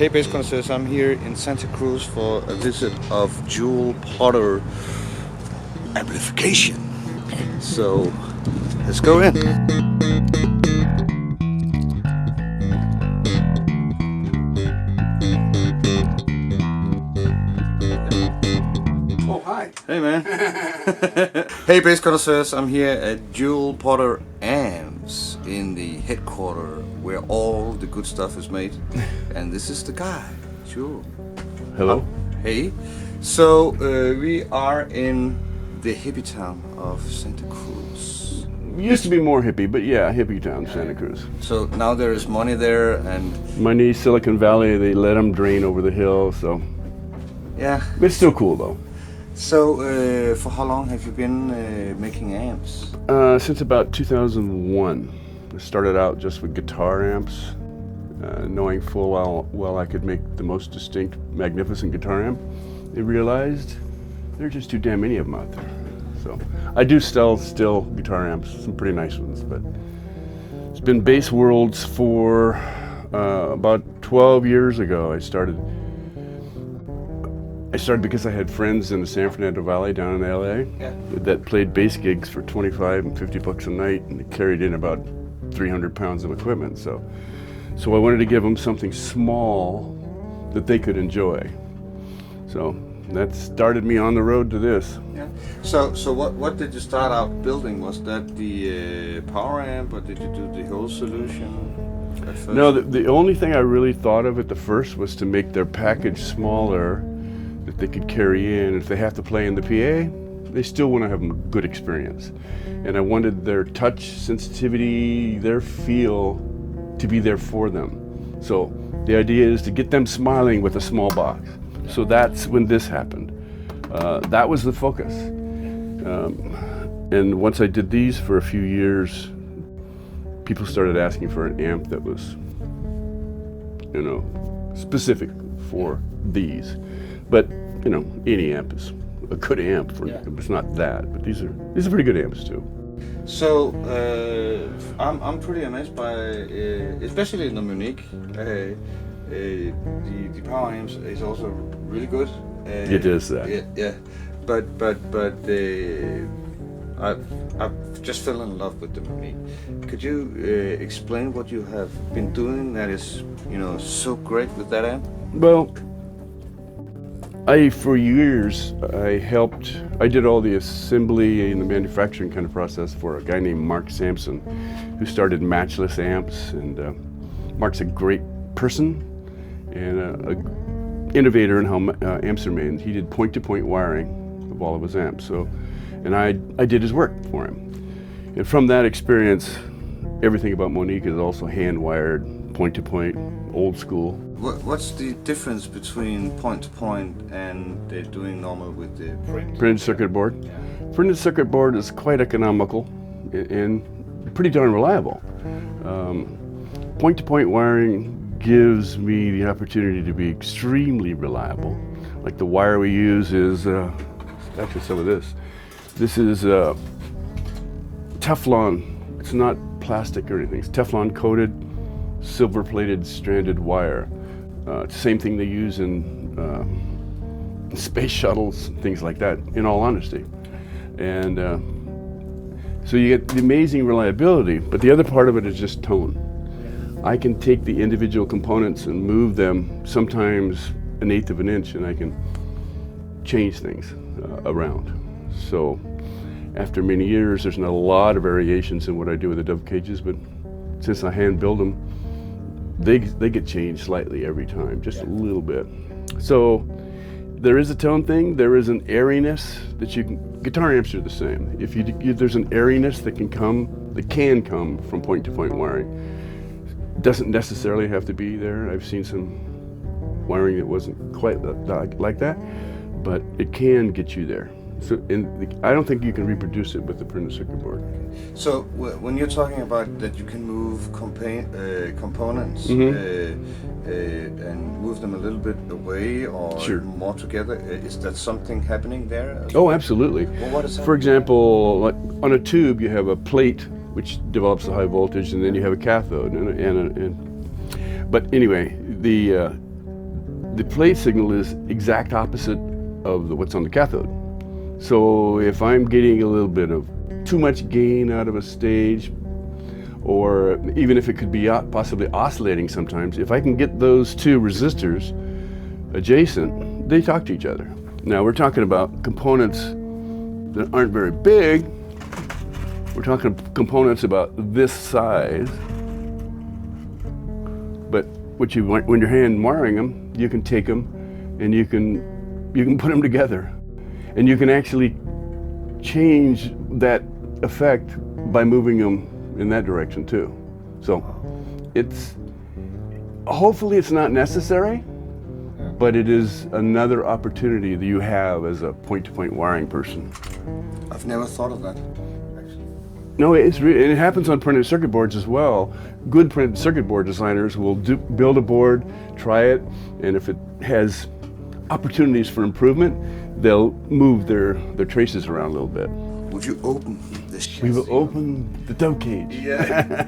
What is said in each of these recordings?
Hey bass connoisseurs, I'm here in Santa Cruz for a visit of Jule Potter amplification. So let's go in. Oh, hi. Hey man. Hey bass connoisseurs, I'm here at Jule Potter Amps in the headquarters where all the good stuff is made. And this is the guy, Jule. Hello. Hey. So we are in the hippie town of Santa Cruz. Used to be more hippie, but yeah, hippie town, Santa Cruz. So now there is money there and... Money, Silicon Valley, they let them drain over the hill, so... Yeah. It's still cool though. So for how long have you been making amps? Since about 2001. I started out just with guitar amps, knowing full well I could make the most distinct, magnificent guitar amp. I realized there are just too damn many of them out there. So I do sell still guitar amps, some pretty nice ones, but it's been Bass Worlds for about 12 years ago. I started because I had friends in the San Fernando Valley down in LA that played bass gigs for 25 and 50 bucks a night, and they carried in about 300 pounds of equipment. So I wanted to give them something small that they could enjoy. So that started me on the road to this. Yeah. So what did you start out building? Was that the power amp, or did you do the whole solution at first? No, the only thing I really thought of at the first was to make their package smaller that they could carry in. If they have to play in the PA, they still want to have a good experience. And I wanted their touch, sensitivity, their feel to be there for them. So the idea is to get them smiling with a small box. So that's when this happened. That was the focus. And once I did these for a few years, people started asking for an amp that was, specific for these. But, any amp is a good amp. It's not that, but these are pretty good amps too. So I'm pretty amazed by, especially in the Munich, the power amps is also really good. It is that. Yeah. But I've just fell in love with the Munich. Could you explain what you have been doing that is so great with that amp? Well, for years, I did all the assembly and the manufacturing kind of process for a guy named Mark Sampson, who started Matchless Amps. And Mark's a great person and an innovator in how amps are made. He did point-to-point wiring of all of his amps. And I did his work for him. And from that experience, everything about Monique is also hand-wired, point-to-point, old school. What's the difference between point-to-point and doing normal with the printed circuit board? Yeah. Printed circuit board is quite economical and pretty darn reliable. Point-to-point wiring gives me the opportunity to be extremely reliable. Like the wire we use is actually some of this. This is Teflon. It's not plastic or anything. It's Teflon coated, silver-plated stranded wire. It's the same thing they use in space shuttles, things like that, in all honesty. And so you get the amazing reliability, but the other part of it is just tone. I can take the individual components and move them sometimes 1/8 of an inch, and I can change things around. So after many years, there's not a lot of variations in what I do with the dove cages, but since I hand build them, they get changed slightly every time, just a little bit. So there is a tone thing, there is an airiness that guitar amps are the same. If there's an airiness that can come from point-to-point wiring. It doesn't necessarily have to be there. I've seen some wiring that wasn't quite like that, but it can get you there. So I don't think you can reproduce it with the printed circuit board. So when you're talking about that you can move components and move them a little bit away or more together, is that something happening there? Oh, absolutely. Well, what is that? For example, like on a tube, you have a plate which develops the high voltage, and then you have a cathode. But anyway, the plate signal is exact opposite of what's on the cathode. So if I'm getting a little bit of too much gain out of a stage, or even if it could be possibly oscillating sometimes, if I can get those two resistors adjacent, they talk to each other. Now we're talking about components that aren't very big. We're talking components about this size. But when you're hand wiring them, you can take them and you can put them together, and you can actually change that effect by moving them in that direction too. So hopefully it's not necessary, but it is another opportunity that you have as a point-to-point wiring person. I've never thought of that, actually. No, and it happens on printed circuit boards as well. Good printed circuit board designers will build a board, try it, and if it has opportunities for improvement, they'll move their traces around a little bit. Would you open this chassis? We will open the dove cage. Yeah.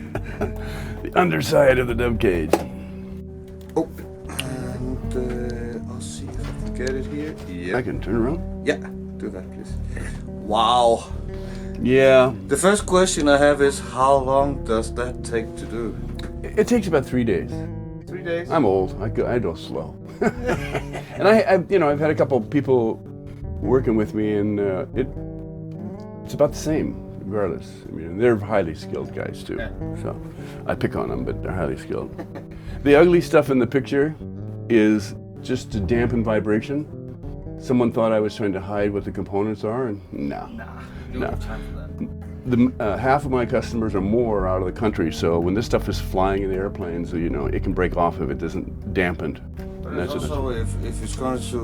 The underside of the dove cage. Oh, and I'll see if I can get it here. Yeah. I can turn around. Yeah, do that, please. Wow. Yeah. The first question I have is, how long does that take to do? It takes about 3 days. 3 days? I'm old. I go slow. And I've had a couple people working with me, and it's about the same, regardless. I mean, they're highly skilled guys too. So I pick on them, but they're highly skilled. The ugly stuff in the picture is just to dampen vibration. Someone thought I was trying to hide what the components are, and no. You don't have time for that. Half of my customers or more are out of the country, so when this stuff is flying in the airplanes, it can break off if it isn't dampened. But it's also if it's going to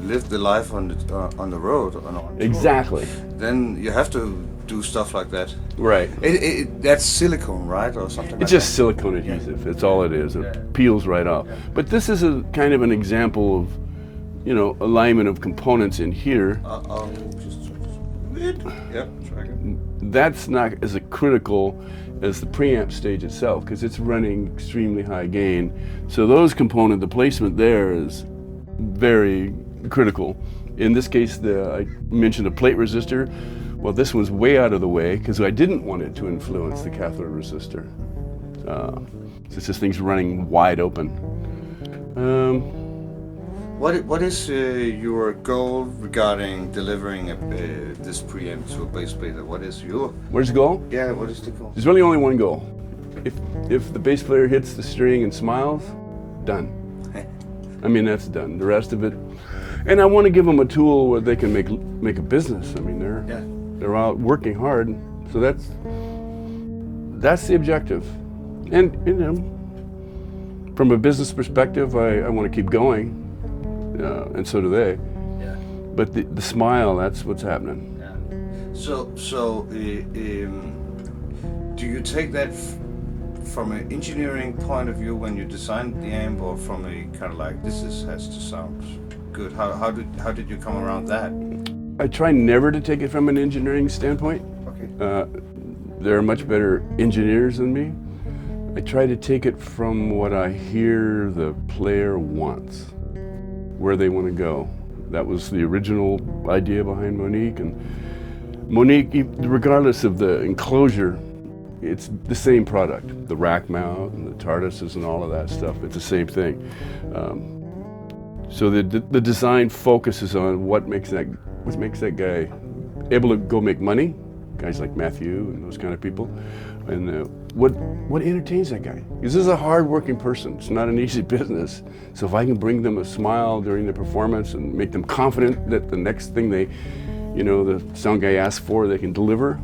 live the life on the road on tour, exactly, then you have to do stuff like that. Right. That's silicone, right, or something? It's just silicone adhesive. That's all it is. It peels right off. But this is a kind of an example of, alignment of components in here. I'll just try this. Yep, try it. That's not as critical as the preamp stage itself, because it's running extremely high gain. So those components, the placement there is very critical. In this case, I mentioned a plate resistor. Well, this one's way out of the way because I didn't want it to influence the cathode resistor. Since this thing's running wide open. What is your goal regarding delivering this preamp to a bass player? What is your... Where's the goal? Yeah, what is the goal? There's really only one goal. If the bass player hits the string and smiles, done. I mean, that's done. The rest of it, and I want to give them a tool where they can make a business. I mean, they're out working hard, so that's the objective. And from a business perspective, I want to keep going, and so do they. Yeah. But the smile, that's what's happening. Yeah. So do you take that from an engineering point of view when you designed the amp, or from a kind of like has to sound good? How did you come around that? I try never to take it from an engineering standpoint. Okay. There are much better engineers than me. I try to take it from what I hear the player wants, where they want to go. That was the original idea behind Monique. And Monique, regardless of the enclosure, it's the same product. The rack mount and the TARDISes and all of that stuff, it's the same thing. So the design focuses on what makes that guy able to go make money, guys like Matthew and those kind of people, and what entertains that guy. Because this is a hard-working person. It's not an easy business. So if I can bring them a smile during the performance and make them confident that the next thing the sound guy asks for, they can deliver,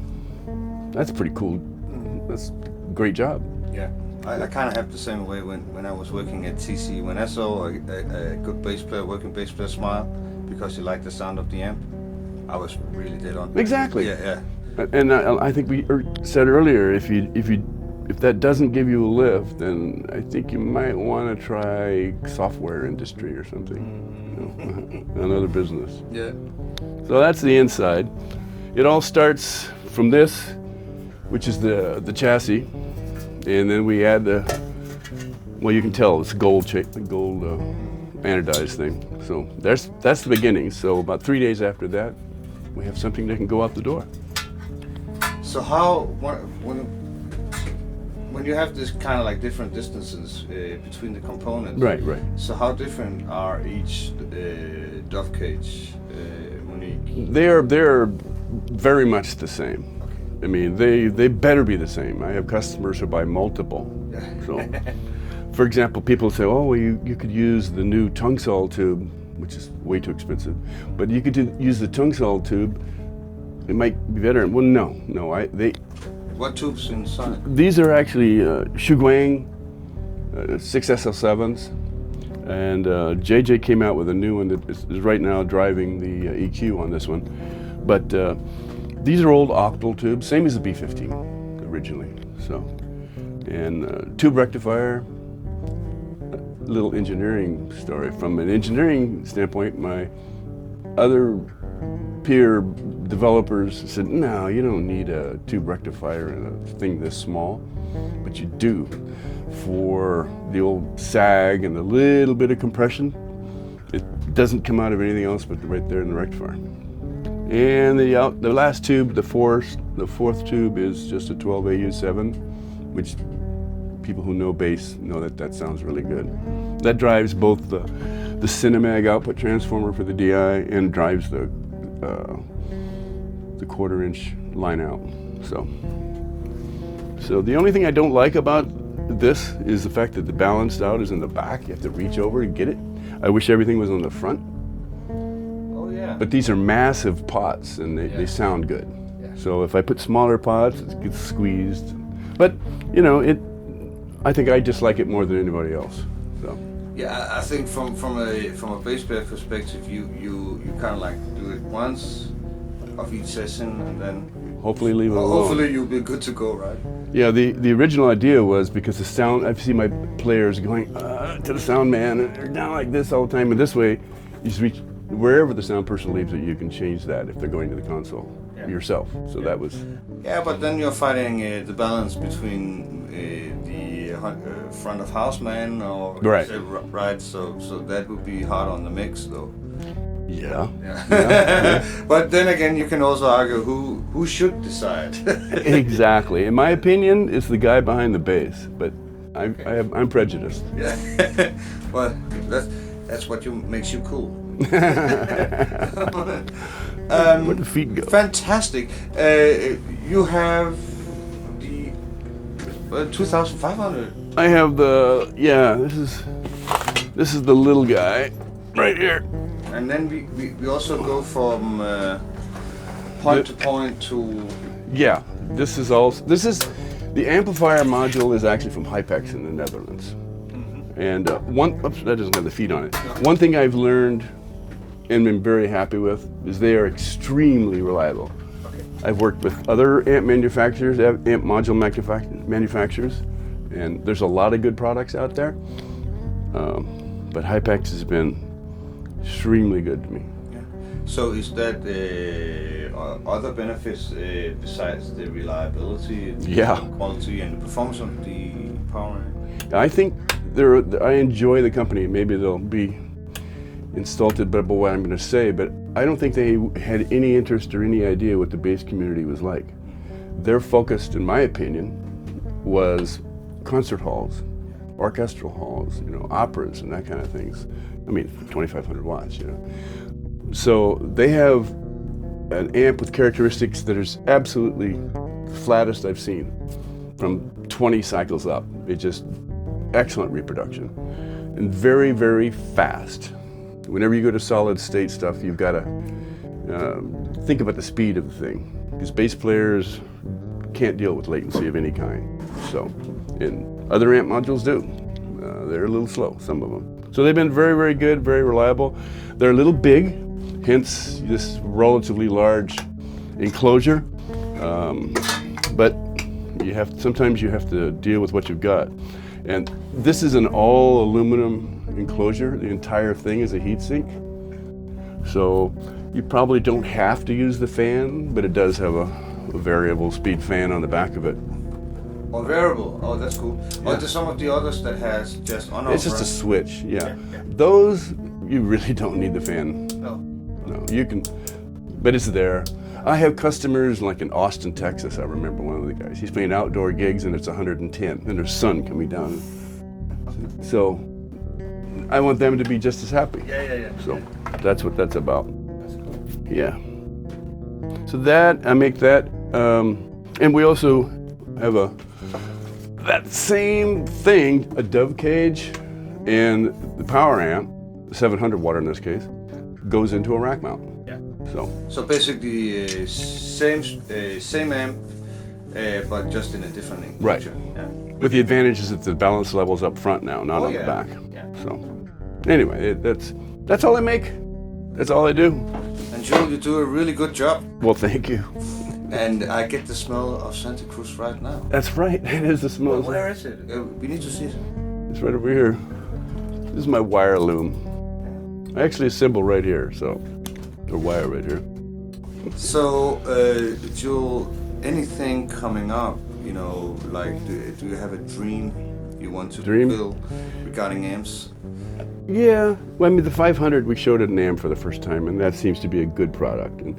that's pretty cool. That's a great job. Yeah. I kind of have the same way when I was working at TC. When I saw a good bass player, working bass player smile because he liked the sound of the amp, I was really dead on. Exactly. Yeah. And I think we said earlier, if that doesn't give you a lift, then I think you might want to try software industry or something, another business. Yeah. So that's the inside. It all starts from this, which is the chassis, and then we add you can tell it's gold anodized thing. So that's the beginning. So about 3 days after that, we have something that can go out the door. So how when you have this kind of like different distances between the components, Right. So how different are each dove cage, Monique? They're very much the same. I mean, they better be the same. I have customers who buy multiple. So, for example, people say, "Oh, well, you could use the new tongue saw tube," which is way too expensive. But you could use the tongue saw tube. It might be better. Well, no. What tubes inside? These are actually Shuguang 6SL7s, and JJ came out with a new one that is right now driving the EQ on this one. But these are old octal tubes, same as the B15 originally. So, and tube rectifier. Little engineering story. From an engineering standpoint, my other peer developers said, "No, you don't need a tube rectifier in a thing this small," but you do for the old sag and the little bit of compression. It doesn't come out of anything else but right there in the rectifier. And the last tube, the fourth tube is just a 12AU7, which people who know bass know that sounds really good. That drives both the Cinemag output transformer for the DI and drives the 1/4-inch line out. So the only thing I don't like about this is the fact that the balanced out is in the back. You have to reach over to get it. I wish everything was on the front. Oh yeah. But these are massive pots and they sound good. Yeah. So if I put smaller pots, it gets squeezed. But I think I just like it more than anybody else. So. Yeah, I think from a bass player perspective, you kind of like do it once of each session and then hopefully leave it alone. Hopefully you'll be good to go, right? Yeah, the original idea was because the sound, I see my players going to the sound man and they're down like this all the time, and this way you just reach wherever the sound person leaves it, you can change that if they're going to the console yourself. So that was. Yeah, but then you're fighting the balance between the front of house man or right. So that would be hard on the mix though. Yeah. But then again, you can also argue who should decide. Exactly. In my opinion, it's the guy behind the bass, but I'm prejudiced. Yeah. Well, that's what makes you cool. Where the feet go. Fantastic. You have the 2,500. I have this is the little guy right here. And then we also go from Pointtopoint to. Yeah, this is the amplifier module is actually from Hypex in the Netherlands. Mm-hmm. And that doesn't have the feet on it. No. One thing I've learned and been very happy with is they are extremely reliable. Okay. I've worked with other amp manufacturers, amp module manufacturers, and there's a lot of good products out there. But Hypex has been extremely good to me. Yeah. So is that other benefits besides the reliability, the quality, and the performance of the power amp? I think I enjoy the company. Maybe they'll be insulted by what I'm going to say, but I don't think they had any interest or any idea what the bass community was like. Their focus, in my opinion, was concert halls, orchestral halls, operas and that kind of things. I mean, 2,500 watts, So they have an amp with characteristics that is absolutely the flattest I've seen, from 20 cycles up. It's just excellent reproduction and very, very fast. Whenever you go to solid state stuff, you've got to think about the speed of the thing, because bass players can't deal with latency of any kind. So, and other amp modules do. They're a little slow, some of them. So they've been very, very good, very reliable. They're a little big, hence this relatively large enclosure. But sometimes you have to deal with what you've got. And this is an all aluminum enclosure. The entire thing is a heatsink. So you probably don't have to use the fan, but it does have a variable speed fan on the back of it. Oh, variable. Oh, that's cool. Yeah. Oh, there's some of the others that has just on off. It's just a right? switch, yeah. Yeah. Those, you really don't need the fan. No. No, you can, but it's there. I have customers like in Austin, Texas. I remember one of the guys. He's playing outdoor gigs and it's 110, and there's sun coming down. So I want them to be just as happy. Yeah. So that's what that's about. That's cool. Yeah. So that I make that, and we also have that same thing, a dove cage, and the power amp, the 700 watt in this case, goes into a rack mount. Yeah. So basically, same amp, but just in a different inclusion. Right. Yeah. with the advantages that the balance level's up front now, not on the back. Yeah. So anyway, that's all I make. That's all I do. And Jule, you do a really good job. Well, thank you. And I get the smell of Santa Cruz right now. That's right. It is the smell. Well, where is it? We need to see it. It's right over here. This is my wire loom. I actually assemble right here, so the wire right here. So, Jule, anything coming up? You know, like, do you have a dream you want to fulfill regarding amps? Yeah. Well, I mean, the 500 we showed at NAMM for the first time, and that seems to be a good product, and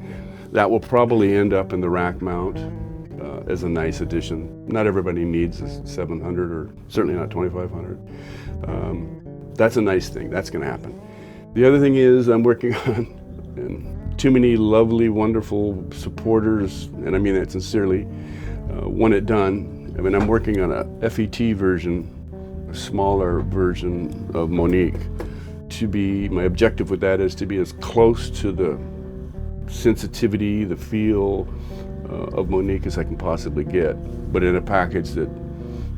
that will probably end up in the rack mount as a nice addition. Not everybody needs a 700, or certainly not 2500. That's a nice thing. That's going to happen. The other thing is I'm working on, and too many lovely, wonderful supporters, and I mean that sincerely, want it done. I mean, I'm working on a FET version, a smaller version of Monique. My objective with that is to be as close to the sensitivity, the feel of Monique as I can possibly get, but in a package that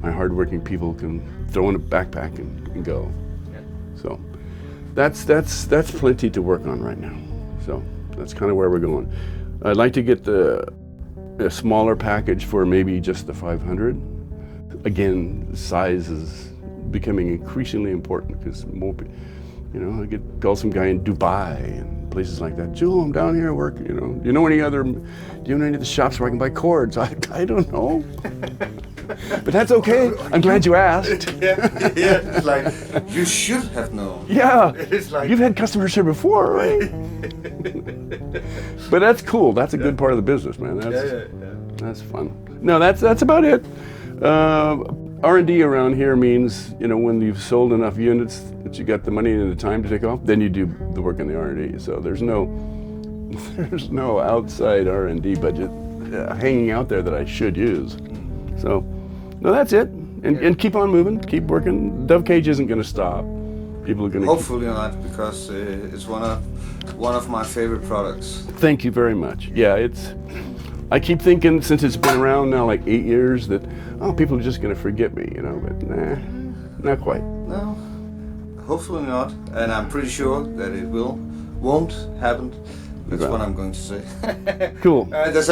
my hardworking people can throw in a backpack and go. Yeah. So that's plenty to work on right now. So that's kind of where we're going. I'd like to get a smaller package for maybe just the 500. Again, size is becoming increasingly important because more, I get call some guy in Dubai and places like that. Jule, I'm down here working. Do you know any of the shops where I can buy cords? I don't know. But that's okay. I'm glad you asked. Yeah, it's like, you should have known. Yeah, it's like, you've had customers here before, right? But that's cool. That's a good part of the business, man. That's fun. No, that's about it. R&D around here means, when you've sold enough units that you got the money and the time to take off, then you do the work in the R&D. So there's no outside R&D budget hanging out there that I should use. So, no, that's it. And keep on moving, keep working. Dove cage isn't going to stop. People are going to. Hopefully not, because it's one of my favorite products. Thank you very much. Yeah, I keep thinking, since it's been around now like 8 years, that people are just going to forget me, but nah, not quite. No, hopefully not, and I'm pretty sure that it won't happen. That's what I'm going to say. Cool. There's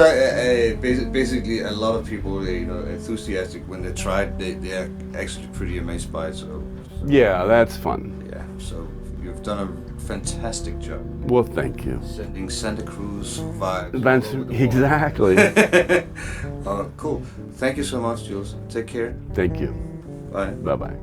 basically a lot of people, enthusiastic when they try it. They are actually pretty amazed by it. So yeah, that's fun. Yeah. So you've done a fantastic job. Well, thank you. Sending Santa Cruz vibes. That's exactly. Cool. Thank you so much, Jules. Take care. Thank you. Bye. Bye-bye.